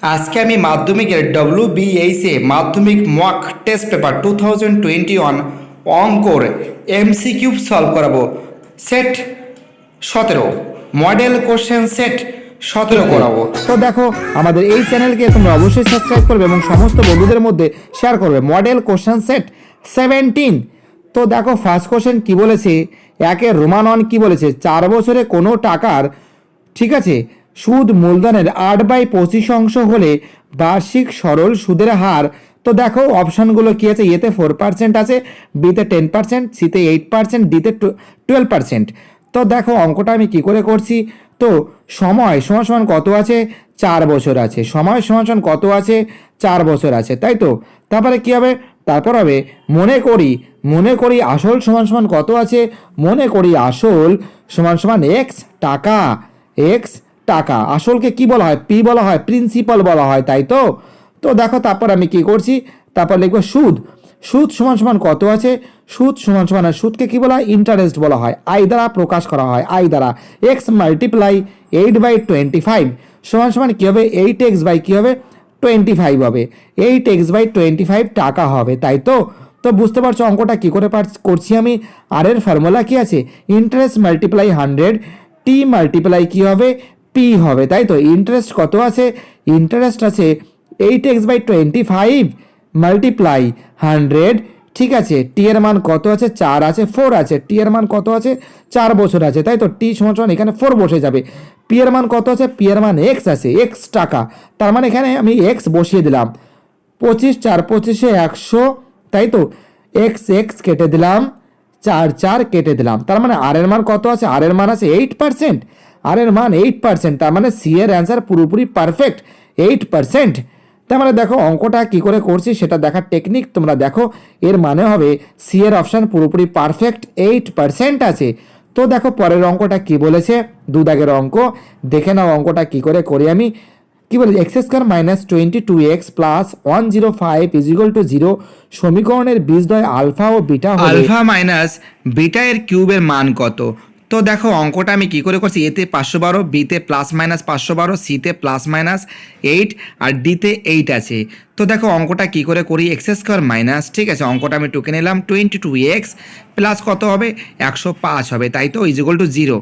আজকে আমি মাধ্যমিকের WBHS মাধ্যমিক মক টেস্ট পেপার 2021 অঙ্কর MCQ সলভ করাবো। সেট 17 মডেল কোশ্চেন সেট 17 করাবো। তো দেখো আমাদের এই চ্যানেলকে তোমরা অবশ্যই সাবস্ক্রাইব করবে এবং সমস্ত বন্ধুদের মধ্যে শেয়ার করবে। Model question set 17। তো দেখো ফার্স্ট কোশ্চেন কি বলেছে, একের রোমান 1 কি বলেছে, 4 বছরে কোনো টাকার, ঠিক আছে, সুদ মূলধনের 8/25 হলে বার্ষিক সরল সুদের হার। তো দেখো অপশানগুলো কি আছে, এতে 4% আছে, বিতে 10%, সিতে 8%, ডিতে 12%। তো দেখো অঙ্কটা আমি কি করে করছি, তো সময় সমান সমান কত আছে, 4 বছর আছে, সময় সমান সমান কত আছে, 4 বছর আছে, তাই তো। তারপরে কি হবে, তারপর হবে মনে করি আসল সমান সমান কত আছে, মনে করি আসল সমান সমান এক্স টাকা, এক্স টাকা। আসলকে কি বলা হয়, পি বলা হয়, প্রিন্সিপাল বলা হয়, তাই তো। তো দেখো তারপর আমি কি করছি, তারপর লিখবো সুদ, সুদ সমান সমান কত আছে, সুদ সমান সমান, সুদকে কি বলা হয়, ইন্টারেস্ট বলা হয়, আই দ্বারা প্রকাশ করা হয়, আই দ্বারা। এক্স মাল্টিপ্লাই 8/25 সমান সমান কী হবে, 8x বাই কী হবে, 25 হবে, 8x বাই 25 টাকা হবে, তাই তো। তো বুঝতে পারছো অঙ্কটা কী করে করছি আমি। আর এর ফর্মুলা কি আছে, ইন্টারেস্ট মাল্টিপ্লাই 100, টি মাল্টিপ্লাই কী হবে, পি হবে, তাই তো। ইন্টারেস্ট কত আছে, ইন্টারেস্ট আছে 8x/25 মাল্টিপ্লাই 100, ঠিক আছে। টি এর মান কত আছে, 4 আছে, 4 আছে, টি এর মান কত আছে, 4 বছর আছে, তাই তো। টি সমান সমান এখানে 4 বসে যাবে। পি এর মান কত আছে, পি এর মান এক্স আছে, এক্স টাকা, তার মানে এখানে আমি এক্স বসিয়ে দিলাম। 25 4 25 100, তাই তো। এক্স এক্স কেটে দিলাম, 4 4 কেটে দিলাম, তার মানে আর এর মান কত আছে, আর এর মান আছে 8%, আর এর মান 8%, তার মানে সি এর অ্যান্সার পুরোপুরি পারফেক্ট, 8%। তার মানে দেখো অঙ্কটা কি করে করছি সেটা দেখার টেকনিক তোমরা দেখো, এর মানে হবে সি এর অপশান পুরোপুরি পারফেক্ট, 8% আছে। তো দেখো পরের অঙ্কটা কি বলেছে, 2 দাগের অঙ্ক, দেখে নাও অঙ্কটা কি করে করি আমি। কি বলে, x² - 22x প্লাস 105 = 0 সমীকরণের বীজদ্বয় আলফা ও বিটা হলে আলফা মাইনাস বিটা এর কিউবের মান কত। তো দেখো অঙ্কটা আমি কি করে করছি, এতে 512, বিতে +-512, সিতে +-8 আর ডিতে 8 আছে। তো দেখো অঙ্কটা কি করে করি, x² মাইনাস, ঠিক আছে, অঙ্কটা আমি টুকে নিলাম, 22x প্লাস কত হবে, 105 হবে, তাই তো, = 0,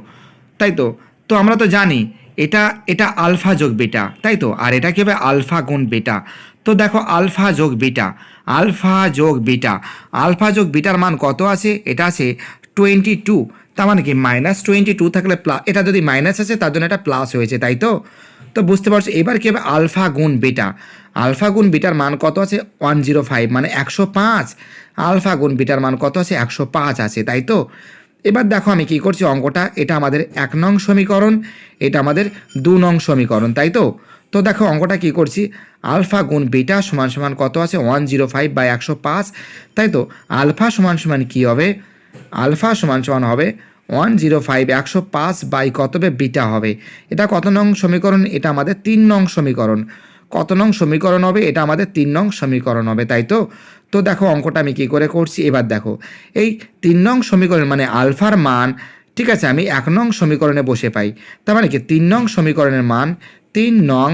তাই তো। তো আমরা তো জানি এটা এটা আলফা যোগ বিটা, তাই তো, আর এটা কি হবে, আলফা গুণ বিটা। তো দেখো আলফা যোগ বিটা, আলফা যোগ বিটা, আলফা যোগ বিটার মান কত আছে, এটা আছে 22, তার মানে কি -22 থাকলে প্লাস, এটা যদি মাইনাস আছে তার জন্য এটা প্লাস হয়েছে, তাই তো। তো বুঝতে পারছো এবার কি হবে, আলফা গুণ বিটা, আলফা গুণ বিটার মান কত আছে, 105 মানে 105, আলফা গুণ বিটার মান কত আছে, 105 আছে, তাই তো। এবার দেখো আমি কি করছি অঙ্কটা, এটা আমাদের 1 নং সমীকরণ, এটা আমাদের 2 নং সমীকরণ, তাই তো। তো দেখো অঙ্কটা কি করছি, আলফা গুণ বিটা সমান সমান কত আছে, 105/105, তাই তো। আলফা সমান সমান কী হবে, আলফা সমান সমান হবে 105, 105 বাই কত হবে, বিটা হবে। এটা কত নং সমীকরণ, এটা আমাদের 3 নং সমীকরণ। কত নং সমীকরণ হবে, এটা আমাদের 3 নং সমীকরণ হবে, তাই তো। তো দেখো অঙ্কটা আমি কী করে করছি, এবার দেখো এই 3 নং সমীকরণ মানে আলফার মান, ঠিক আছে, আমি 1 নং সমীকরণে বসে পাই, তার মানে কি 3 নং সমীকরণের মান, 3 নং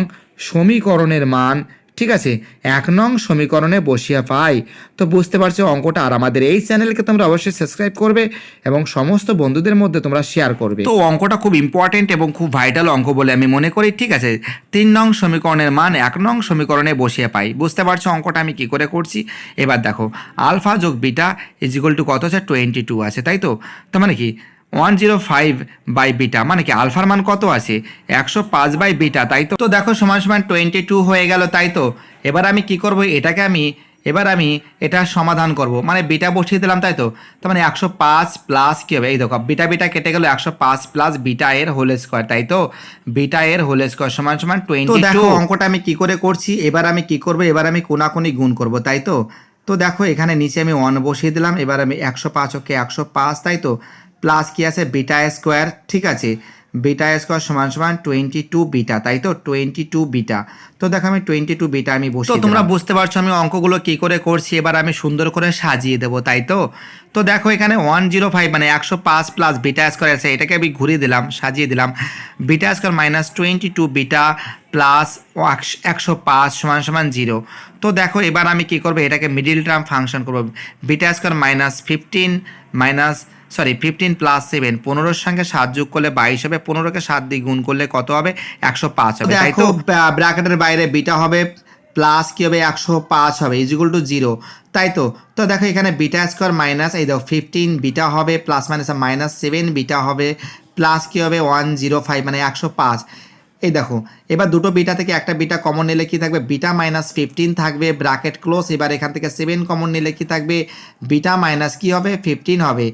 সমীকরণের মান, ঠিক আছে, 1 নং সমীকরণে বসিয়ে পাই। তো বুঝতে পারছো অঙ্কটা। আর আমাদের এই চ্যানেলকে তোমরা অবশ্যই সাবস্ক্রাইব করবে এবং সমস্ত বন্ধুদের মধ্যে তোমরা শেয়ার করবে। তো অঙ্কটা খুব ইম্পর্টেন্ট এবং খুব ভাইটাল অঙ্ক বলে আমি মনে করি, ঠিক আছে। 3 নং সমীকরণের মান 1 নং সমীকরণে বসিয়ে পাই। বুঝতে পারছো অঙ্কটা আমি কি করে করছি। এবার দেখো আলফা যোগ বিটা = কত আছে, 22 আছে, তাই তো। তার মানে কি 105 বাই বিটা, মানে কি আলফার মান কত আছে, 105 বাই বিটা, তাই তো। তো দেখো সমান সমান 22 হয়ে গেল, তাই তো। এবার আমি কি করব, এটাকে এবার আমি এটা সমাধান করব, মানে বিটা বসিয়ে দিলাম, তাই তো। তার মানে 105 প্লাস কী হবে, এই দেখো বিটা বিটা কেটে গেল, 105 প্লাস বিটা এর হোল স্কোয়ার, তাই তো, বিটা এর হোল স্কোয়ার সমান সমান 22। তো দেখো অঙ্কটা আমি কি করে করছি, এবার আমি কি করব, এবার আমি কোনাকুনি গুণ করব, তাই তো। তো দেখো এখানে নিচে আমি 1 বসিয়ে দিলাম, এবার আমি 105 ওকে 105, তাই তো, প্লাস কি আছে, বিটা স্কোয়ার, ঠিক আছে, বিটা স্কোয়ার সমান সমান 22 বিটা, তাই তো 22 বিটা। তো দেখো আমি 22 বিটা আমি বসিয়ে দিলাম। তো তোমরা বুঝতে পারছো আমি অঙ্কগুলো কি করে করছি, এবার আমি সুন্দর করে সাজিয়ে দেবো, তাই তো। তো দেখো এখানে 105 মানে 105 প্লাস বিটা স্কোয়ার আছে, এটাকে আমি ঘুরিয়ে দিলাম, সাজিয়ে দিলাম। Beta square minus 22 beta plus 105 সমান সমান 0। তো দেখো এবার আমি কি করবো, এটাকে মিডিল টার্ম ফাংশন করবো। বিটা স্কোয়ার মাইনাস 15 প্লাস 7, 15-র সঙ্গে 7 যোগ করলে 22 হবে, 15কে 7 দিয়ে গুণ করলে কত হবে, 105 হবে। দেখো ব্র্যাকেটের বাইরে বিটা হবে প্লাস কি হবে, 105 হবে, ইজিক্যাল টু 0, তাই তো। তো দেখো এখানে বিটা স্কোয়ার মাইনাস এই দেখো 15 বিটা হবে প্লাস মাইনাস মাইনাস 7 বিটা হবে প্লাস কি হবে 105 মানে 105। এই দেখো এবার দুটো বিটা থেকে একটা বিটা কমন নিলে কি থাকবে, বিটা মাইনাস 15 থাকবে, ব্র্যাকেট ক্লোজ। এবার এখান থেকে 7 কমন নিলে কি থাকবে, বিটা মাইনাস কি হবে 15 হবে,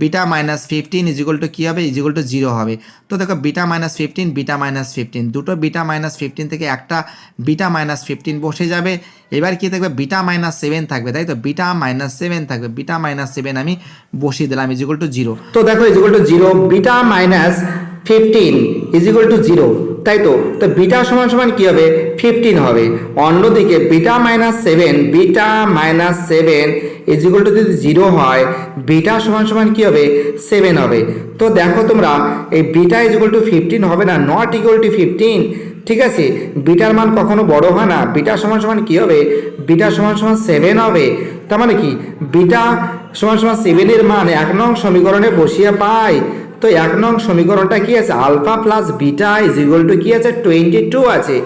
বিটা মাইনাস 15 ইজিক্যাল টু কী হবে, ইজিক্যাল টু 0 হবে। তো দেখো বিটা মাইনাস 15 বিটা মাইনাস 15, দুটো বিটা মাইনাস 15 থেকে একটা বিটা মাইনাস 15 বসে যাবে। এবার কি থাকবে, বিটা মাইনাস 7 থাকবে, তাই তো বিটা মাইনাস 7 থাকবে, বিটা মাইনাস 7 আমি বসিয়ে দিলাম ইজিক্যাল টু 0। তো দেখো equal to 0, beta minus 15 equal to 0, তাই তো। তো বিটা সমান সমান কী হবে, 15 হবে। অন্যদিকে বিটা মাইনাস 7 ইজিক্যাল টু যদি 0 হয়, বিটা সমান সমান কী হবে, 7 হবে। তো দেখো তোমরা এই বিটা ইজিক্যাল টু 15 হবে না, নট ইকুয়াল টু 15, ঠিক আছে। বিটার মান কখনো বড় হয় না, বিটা সমান সমান কী হবে, বিটা সমান সমান 7 হবে। তার মানে কি, বিটা সমান সমান 7-এর মান 1 নং সমীকরণে বসিয়ে পাই। তো 1 নং সমীকরণটা কি আছে, alpha plus beta is equal to কি আছে, 22 আছে।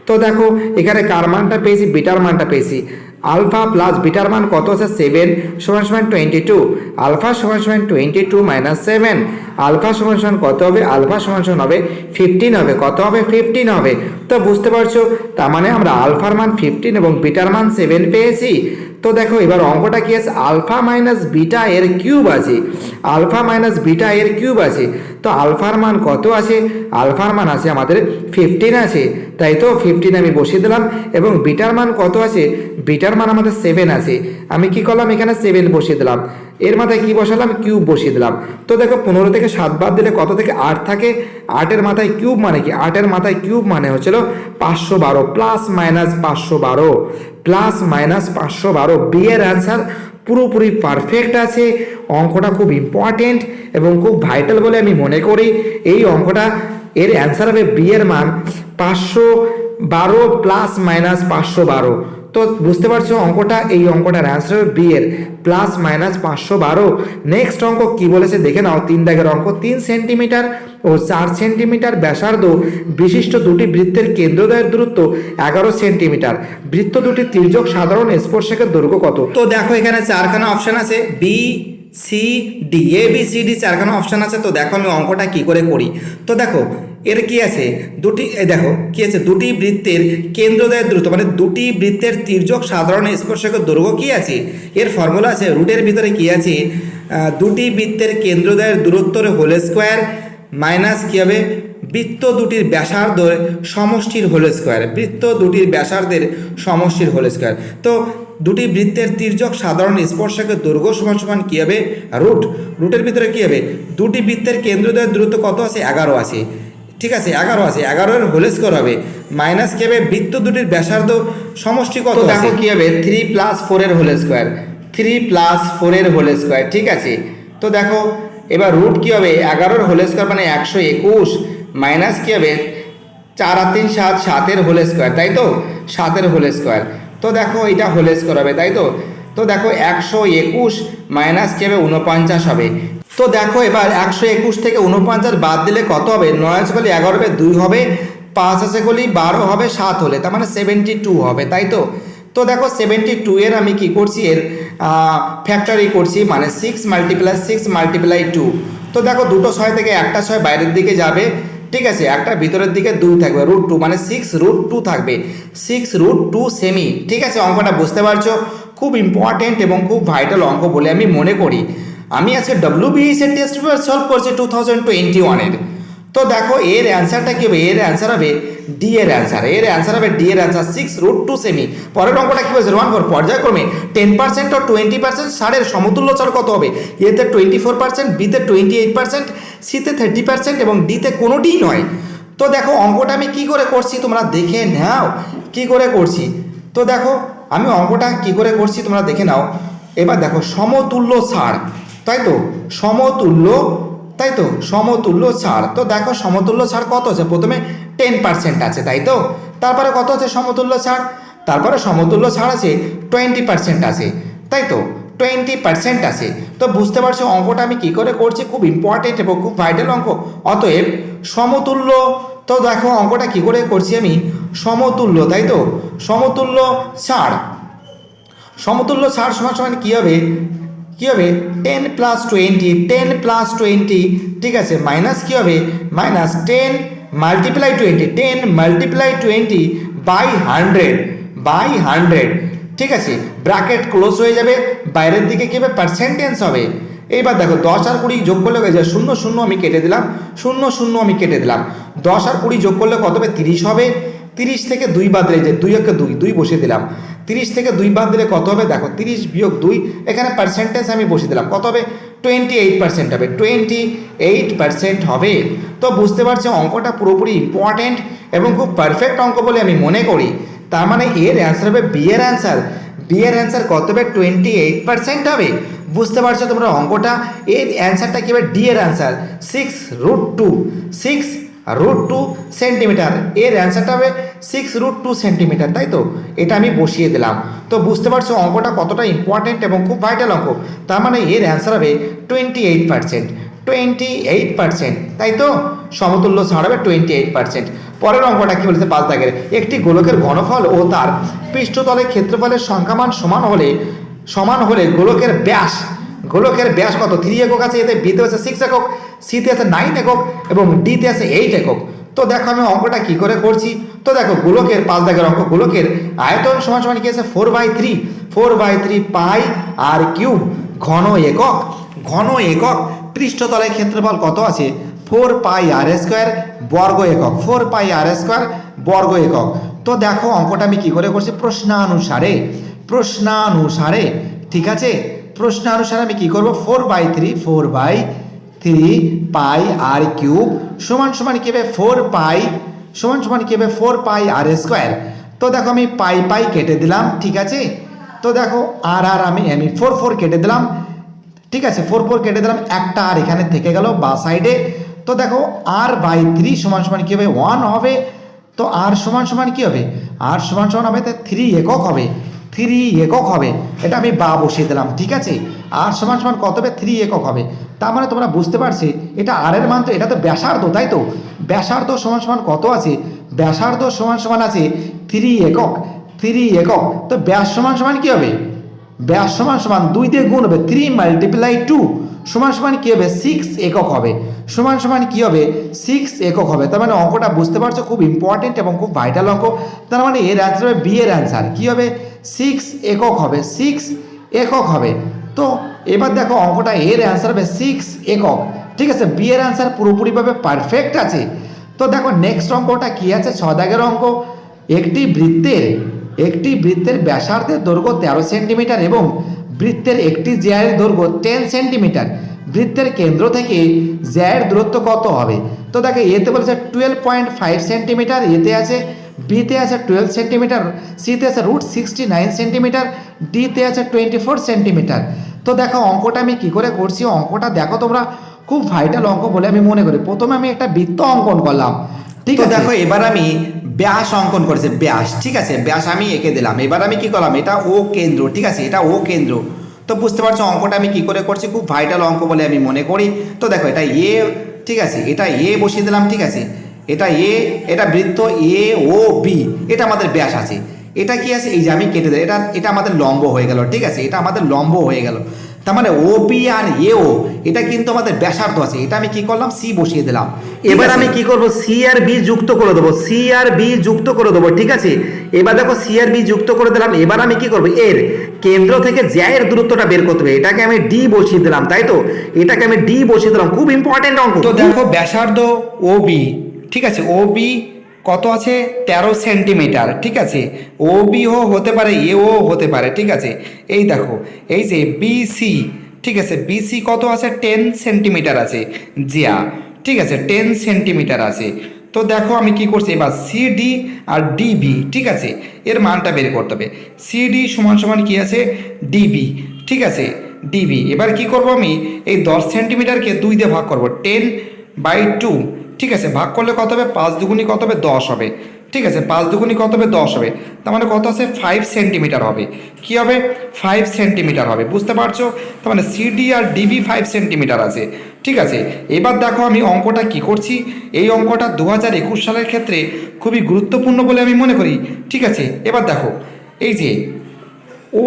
তো দেখো এখানে কার মানটা পেয়েছি, বিটার মানটা পেয়েছি। আলফা প্লাস বিটার মান কত আছে, 7 সমান সমান 22, আলফা সমান সমান 22 মাইনাস 7, আলফা সমান সমান কত হবে, আলফা সমান সমান হবে 15 হবে, কত হবে 15 হবে। তো বুঝতে পারছো, তার মানে আমরা আলফার মান 15 এবং বিটার মান 7 পেয়েছি। তো দেখো এবার অঙ্কটা কি আছে, আলফা মাইনাস বিটা এর কিউব আছে, আলফা মাইনাস বিটা এর কিউব আছে। তো আলফার মান কত আছে, আলফার মান আছে আমাদের 15 আছে, তাই তো 15 আমি বসিয়ে দিলাম। এবং বিটার মান কত আছে, বিটার মান আমাদের 7 আছে, আমি কি করলাম এখানে 7 বসিয়ে দিলাম। এর মাথায় কি বসালাম, কিউব বসিয়ে দিলাম। তো দেখো 15 থেকে 7 বাদ দিলে কত থেকে 8 থাকে, 8-এর মাথায় কিউব মানে কি, 8-এর মাথায় কিউব মানে হচ্ছিল 512, plus minus 512, plus minus 512। B এর অ্যান্সার পুরোপুরি পারফেক্ট আছে। অঙ্কটা খুব ইম্পর্টেন্ট এবং খুব ভাইটাল বলে আমি মনে করি। এই অঙ্কটা এর অ্যান্সার হবে বি এর মান 512 প্লাস মাইনাস 512। তো বুঝতে পারছো অঙ্কটা, এই অঙ্কটার অ্যান্সার হবে বি এর প্লাস মাইনাস 512। নেক্সট অঙ্ক কি বলেছে দেখে নাও, 3 দাগের অঙ্ক। 3 সেন্টিমিটার ও 4 সেন্টিমিটার ব্যাসার্ধ বিশিষ্ট দুটি বৃত্তের কেন্দ্রদ্বয়ের দূরত্ব 11 সেন্টিমিটার। বৃত্ত দুটির তির্যক সাধারণ স্পর্শকের দৈর্ঘ্য কত? তো দেখো এখানে 4খানা অপশন আছে, B C D, A B C D 4খানা option আছে। তো দেখো আমি অঙ্কটা কি করে করি। তো দেখো এর কি আছে, দেখো কি আছে, দুটি বৃত্তের কেন্দ্রদ্বয়ের দূরত্ব মানে দুটি বৃত্তের তির্যক সাধারণ স্পর্শকের দৈর্ঘ্য কি আছে, এর ফর্মুলা আছে, রুটের ভিতরে কি আছে, দুটি বৃত্তের কেন্দ্রদ্বয়ের দূরত্বের হোল স্কোয়ার মাইনাস কি হবে, বৃত্ত দুটির ব্যাসার্ধের সমষ্টির হোল স্কোয়ার, বৃত্ত দুটির ব্যাসার্ধের সমষ্টির হোল স্কোয়ার। তো দুটি বৃত্তের তির্যক সাধারণ স্পর্শকের দৈর্ঘ্য সমান সমান কী হবে, রুটের ভিতরে কী হবে, দুটি বৃত্তের কেন্দ্রদ্বয়ের দূরত্ব কত আছে, 11 আছে, ঠিক আছে 11 আছে, 11-এর হোল স্কোয়ার হবে মাইনাস কী হবে, বৃত্ত দুটির ব্যাসার্ধ সমষ্টি কত, দেখো কী হবে 3 + 4-এর হোল স্কোয়ার, 3 + 4-এর হোল স্কোয়ার, ঠিক আছে। তো দেখো এবার রুট কী হবে, 11-এর হোল স্কোয়ার মানে 121 মাইনাস কী হবে 4 আর 3 7, 7-এর হোল স্কোয়ার, তাই তো 7-এর হোল স্কোয়ার। তো দেখো এটা হোল স্কোয়ার হবে, তাই তো। তো দেখো 121 মাইনাস কী হবে 49 হবে। তো দেখো এবার 121 থেকে 49 বাদ দিলে কত হবে, 9 আছে গলি 11 হবে, 2 হবে, 5 আছে গলি 12 হবে, 7 হলে তার মানে 72 হবে, তাই তো। তো দেখো 72 এর আমি কি করছি, এর ফ্যাক্টরি করছি, মানে 6 × 6 × 2। তো দেখো দুটো 6 থেকে একটা 6 বাইরের দিকে যাবে, ঠিক আছে, একটা ভিতরের দিকে 2 থাকবে, √2 মানে 6√2 থাকবে, 6√2 সেমি, ঠিক আছে। অঙ্কটা বুঝতে পারছো, খুব ইম্পর্টেন্ট এবং খুব ভাইটাল অঙ্ক বলে আমি মনে করি। আমি আজকে WBS এর টেস্ট পেপার সলভ করছি 2021-এর। তো দেখো এর অ্যান্সারটা কী হবে, এর অ্যান্সার হবে ডি এর অ্যান্সার, এর অ্যান্সার হবে ডি এর অ্যান্সার 6√2 সেমি। পরের অঙ্কটা কী হবে 0.4 পর্যায়ক্রমে 10% ও 20% ছাড়ের সমতুল্য ছাড় কত হবে? এতে 24%, বিতে 28%, সিতে 30% এবং ডিতে কোনোটিই নয়। তো দেখো অঙ্কটা আমি কী করে করছি তোমরা দেখে নাও কী করে করছি। তো দেখো আমি অঙ্কটা কী করে করছি তোমরা দেখে নাও। এবার দেখো সমতুল্য ছাড়, তাই তো সমতুল্য, তাই তো সমতুল্য ছাড়। তো দেখো সমতুল্য ছাড় কত আছে, প্রথমে 10% আছে, তাই তো তারপরে কত আছে সমতুল্য ছাড়, তারপরে সমতুল্য ছাড় আছে 20% আছে, তাই তো 20% আছে। তো বুঝতে পারছো অঙ্কটা আমি কী করে করছি, খুব ইম্পর্টেন্ট এবং খুব ভাইটাল অঙ্ক। অতএব সমতুল্য, তো দেখো অঙ্কটা কী করে করছি আমি, সমতুল্য, তাই তো সমতুল্য ছাড়, সমতুল্য ছাড় সমান সমান কী হবে, কী হবে 10 + 20, 10 + 20, ঠিক আছে, মাইনাস কী হবে, মাইনাস 10 × 20, 10 × 20 বাই 100, ঠিক আছে, ব্র্যাকেট ক্লোজ হয়ে যাবে, বাইরের দিকে কী হবে পার্সেন্টেজ হবে। এইবার দেখো 10 আর 20 যোগ করলে হয়ে যায় 0 0 আমি কেটে দিলাম, 0 0 আমি কেটে দিলাম, 10 আর 20 যোগ করলে কত হবে 30 হবে। 30 থেকে 2 বাদ দিলে যে 2 একে 2, 2 বসিয়ে দিলাম, 30 থেকে 2 বাদ দিলে কত হবে দেখো 30 - 2, এখানে পার্সেন্টেজ আমি বসিয়ে দিলাম, কত হবে 28% হবে, 28% হবে। তো বুঝতে পারছো অঙ্কটা পুরোপুরি ইম্পর্টেন্ট এবং খুব পারফেক্ট অঙ্ক বলে আমি মনে করি। তার মানে এর অ্যান্সার হবে বি এর অ্যান্সার, বি এর অ্যান্সার কত হবে 28% হবে। বুঝতে পারছো তোমরা অঙ্কটা, এর অ্যান্সারটা কী হবে ডি এর অ্যান্সার 6√2 সেন্টিমিটার, এর অ্যান্সারটা হবে 6√2 সেন্টিমিটার, তাই তো এটা আমি বসিয়ে দিলাম। তো বুঝতে পারছো অঙ্কটা কতটা ইম্পর্টেন্ট এবং খুব ভাইটাল অঙ্ক। তার মানে এর অ্যান্সার হবে 28%, তাই তো সমতুল্য ছাড় হবে 28%। পরের অঙ্কটা কী বলেছে 5 দাগের, একটি গোলকের ঘনফল ও তার পৃষ্ঠতলের ক্ষেত্রফলের সংখ্যামান সমান হলে গোলকের ব্যাস কত 3 একক আছে, এতে বিতে আছে 6 একক, সিতে আছে 9 একক এবং ডিতে আছে 8 একক। তো দেখো আমি অঙ্কটা কী করে করছি। তো দেখো গোলকের 5 দাগের অঙ্ক, গোলকের আয়তন সমান সমান কি আছে 4/3 পাই আর কিউব ঘন একক, পৃষ্ঠতলের ক্ষেত্রফল কত আছে 4πr² বর্গ একক, 4πr² বর্গ একক। তো দেখো অঙ্কটা আমি কী করে করছি প্রশ্নানুসারে, ঠিক আছে, প্রশ্নানুসারে আমি কী করবো 4/3 পাই আর কিউব সমান সমান কী হবে 4πr²। তো দেখো আমি পাই কেটে দিলাম, ঠিক আছে। তো দেখো আর আমি 4 কেটে দিলাম, ঠিক আছে, 4 কেটে দিলাম, একটা আর এখানে থেকে গেল বা সাইডে। তো দেখো r/3 সমান সমান কী হবে 1 হবে। তো r সমান সমান কী হবে, r সমান সমান হবে 3 একক হবে, 3 একক হবে, এটা আমি বা বসিয়ে দিলাম, ঠিক আছে। r সমান সমান কত হবে 3 একক হবে। তার মানে তোমরা বুঝতে পারছি এটা r এর মান, তো এটা তো ব্যাসার্ধ, তাই তো ব্যাসার্ধ সমান সমান কত আছে, ব্যাসার্ধ সমান সমান আছে 3 একক। তো ব্যাস সমান সমান কী হবে, ব্যাস সমান সমান 2 দিয়ে গুণ হবে 3 × 2 সমান সমান কী হবে 6 একক হবে, সমান সমান কী হবে 6 একক হবে। তার মানে অঙ্কটা বুঝতে পারছো খুব ইম্পর্টেন্ট এবং খুব ভাইটাল অঙ্ক। তার মানে এর অ্যান্সার হবে বি এর অ্যান্সার কী হবে 6 একক হবে, 6 একক হবে। তো এবার দেখো অঙ্কটা এর অ্যান্সার হবে 6 একক, ঠিক আছে, বি এর অ্যান্সার পুরোপুরিভাবে পারফেক্ট আছে। তো দেখো নেক্সট অঙ্কটা কী আছে 6 দাগের অঙ্ক, একটি বৃত্তের ব্যাসার্ধের দৈর্ঘ্য 13 সেন্টিমিটার এবং বৃত্তের একটি জ্যায়ের দৈর্ঘ্য 10 সেন্টিমিটার, বৃত্তের কেন্দ্র থেকে জ্যায়ের দূরত্ব কত হবে। তো দেখো এতে বলেছে 12.5 সেন্টিমিটার, এতে আছে বিতে আছে 12 সেন্টিমিটার, সিতে আছে √69 সেন্টিমিটার, ডিতে আছে 24 সেন্টিমিটার। তো দেখো অঙ্কটা আমি কী করে করছি, অঙ্কটা দেখো তোমরা খুব ভাইটাল অঙ্ক বলে আমি মনে করি। প্রথমে আমি একটা বৃত্ত অঙ্কন করলাম, ঠিক আছে, দেখো এবার আমি ব্যাস অঙ্কন করেছে, ব্যাস, ঠিক আছে, ব্যাস আমি এঁকে দিলাম। এবার আমি কি করলাম, এটা ও কেন্দ্র, ঠিক আছে, এটা ও কেন্দ্র। তো বুঝতে পারছো অঙ্কটা আমি কি করে করছি, খুব ভাইটাল অঙ্ক বলে আমি মনে করি। তো দেখো এটা এ, ঠিক আছে, এটা এ বসিয়ে দিলাম, ঠিক আছে, এটা এ, এটা বৃত্ত এ ও বি, এটা আমাদের ব্যাস আছে। এটা কি আছে এই যে আমি কেটে দিই, এটা আমাদের লম্ব হয়ে গেল, ঠিক আছে, এটা আমাদের লম্ব হয়ে গেল। তার মানে ওপি আর এও এটা কিন্তু আমাদের ব্যাসার্ধ আছে, এটা আমি কি করলাম সি বসিয়ে দিলাম। এবার আমি কি করব সি আর বি যুক্ত করে দেবো, সি আর বি যুক্ত করে দেবো, ঠিক আছে। এবার দেখো সি আর বি যুক্ত করে দিলাম। এবার আমি কি করব এর কেন্দ্র থেকে জ্যায়ের দূরত্বটা বের করতে হবে, এটাকে আমি ডি বসিয়ে দিলাম, তাই তো এটাকে আমি ডি বসিয়ে দিলাম। খুব ইম্পর্টেন্ট অঙ্ক। তো দেখো ব্যাসার্ধ ও বি, ঠিক আছে, ও বি কত আছে 13 সেন্টিমিটার, ঠিক আছে। ও বিও হতে পারে এও হতে পারে, ঠিক আছে। এই দেখো এই যে বিসি, ঠিক আছে, বিসি কত আছে 10 সেন্টিমিটার আছে জিয়া, ঠিক আছে, 10 সেন্টিমিটার আছে। তো দেখো আমি কি করছি এবার সিডি আর ডিবি, ঠিক আছে, এর মানটা বের করতে হবে। সিডি সমান সমান কি আছে ডিবি, ঠিক আছে, ডিবি। এবার কি করব আমি এই 10 সেন্টিমিটারকে 2 দিয়ে ভাগ করব, 10/2, ঠিক আছে। ভাগ করলে কত হবে 5 দুগুণি কত হবে 10 হবে, ঠিক আছে। 5 দুগুণি কত হবে 10 হবে, তার মানে কত আছে 5 সেন্টিমিটার হবে। কি হবে 5 সেন্টিমিটার হবে, বুঝতে পারছো। তার মানে সিডি আর ডিবি 5 সেন্টিমিটার আছে, ঠিক আছে। এবার দেখো আমি অঙ্কটা কি করছি, এই অঙ্কটা 2021 সালের ক্ষেত্রে খুবই গুরুত্বপূর্ণ বলে আমি মনে করি, ঠিক আছে। এবার দেখো এই যে ও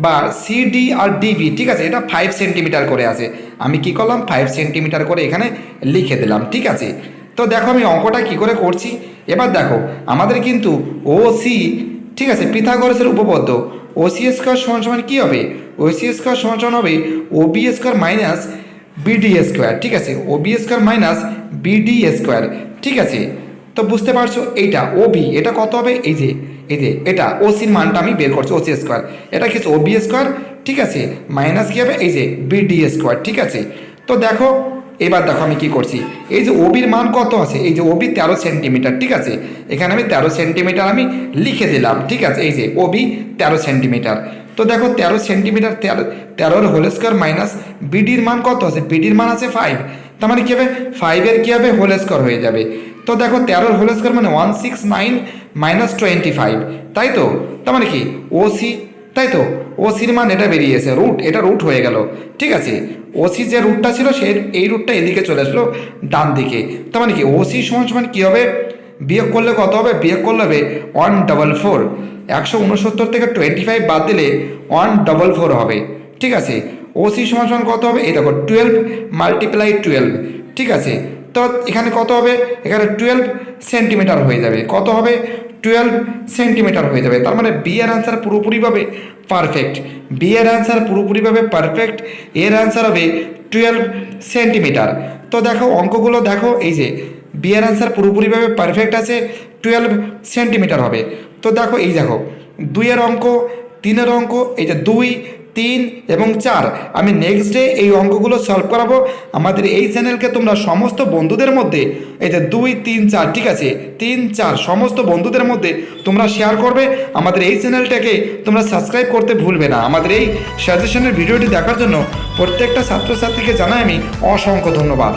বা সিডি আর ডিবি, ঠিক আছে, এটা 5 সেন্টিমিটার করে আছে। আমি কি করলাম 5 সেন্টিমিটার করে এখানে লিখে দিলাম, ঠিক আছে। তো দেখো আমি অঙ্কটা কি করে করছি। এবার দেখো আমাদের কিন্তু ও সি, ঠিক আছে, পিথাগোরাসের উপপাদ্য ও সি স্কোয়ার সমান সমান কী হবে, ও সি স্কোয়ার সমান সমান হবে O B square minus BD square, ঠিক আছে, O B square minus BD square, ঠিক আছে। তো বুঝতে পারছো এইটা ও বি, এটা কত হবে এই যে এটা ও সির মানটা আমি বের করছি ও সি স্কোয়ার, এটা কি ও বি স্কোয়ার, ঠিক আছে, মাইনাস কী হবে এই যে বিডি স্কোয়ার, ঠিক আছে। তো দেখো এবার দেখো আমি কি করছি, এই যে ওবির মান কত আছে, এই যে ওবি 13 সেন্টিমিটার, ঠিক আছে। এখানে আমি 13 সেন্টিমিটার আমি লিখে দিলাম, ঠিক আছে, এই যে ওবি 13 সেন্টিমিটার। তো দেখো 13 সেন্টিমিটার 13 হোল স্কোয়ার মাইনাস বিডির মান কত আছে, বিডির মান আছে 5, তার মানে কী হবে 5-এর কী হবে হোল স্কোয়ার হয়ে যাবে। তো দেখো 13 হোল স্কোয়ার মানে 169 মাইনাস 25, তাই তো। তার মানে কি ও সি, তাই তো, ও সির মান এটা বেরিয়েছে রুট, এটা রুট হয়ে গেল, ঠিক আছে। ওসি যে রুটটা ছিল সেই এই রুটটা এদিকে চলে আসলো ডান দিকে। তার মানে কি ওসি সমান সমান কী হবে, বিয়োগ করলে কত হবে, বিয়োগ করলে হবে 144, 169 থেকে 25 বাদ দিলে 144 হবে, ঠিক আছে। ওসি সমান সমান কত হবে এই দেখো 12 মাল্টিপ্লাই 12, ঠিক আছে। তো এখানে কত হবে, এখানে 12 সেন্টিমিটার হয়ে যাবে, কত হবে 12 সেন্টিমিটার হয়ে যাবে। তার মানে বি এর অ্যান্সার পুরোপুরিভাবে পারফেক্ট, বি এর অ্যান্সার পুরোপুরিভাবে পারফেক্ট, এর অ্যান্সার হবে 12 সেন্টিমিটার। তো দেখো অঙ্কগুলো দেখো এই যে বি এর অ্যান্সার পুরোপুরিভাবে পারফেক্ট আছে, 12 সেন্টিমিটার হবে। তো দেখো এই দেখো 2-এর অঙ্ক, 3-এর অঙ্ক, এই যে 2, 3 এবং 4 আমি নেক্সট ডে এই অঙ্কগুলো সলভ করাবো। আমাদের এই চ্যানেলকে তোমরা সমস্ত বন্ধুদের মধ্যে এই যে 2, 3, 4, ঠিক আছে, 3, 4 সমস্ত বন্ধুদের মধ্যে তোমরা শেয়ার করবে। আমাদের এই চ্যানেলটাকে তোমরা সাবস্ক্রাইব করতে ভুলবে না। আমাদের এই সাজেশনের ভিডিওটি দেখার জন্য প্রত্যেকটা ছাত্রছাত্রীকে জানাই আমি অসংখ্য ধন্যবাদ।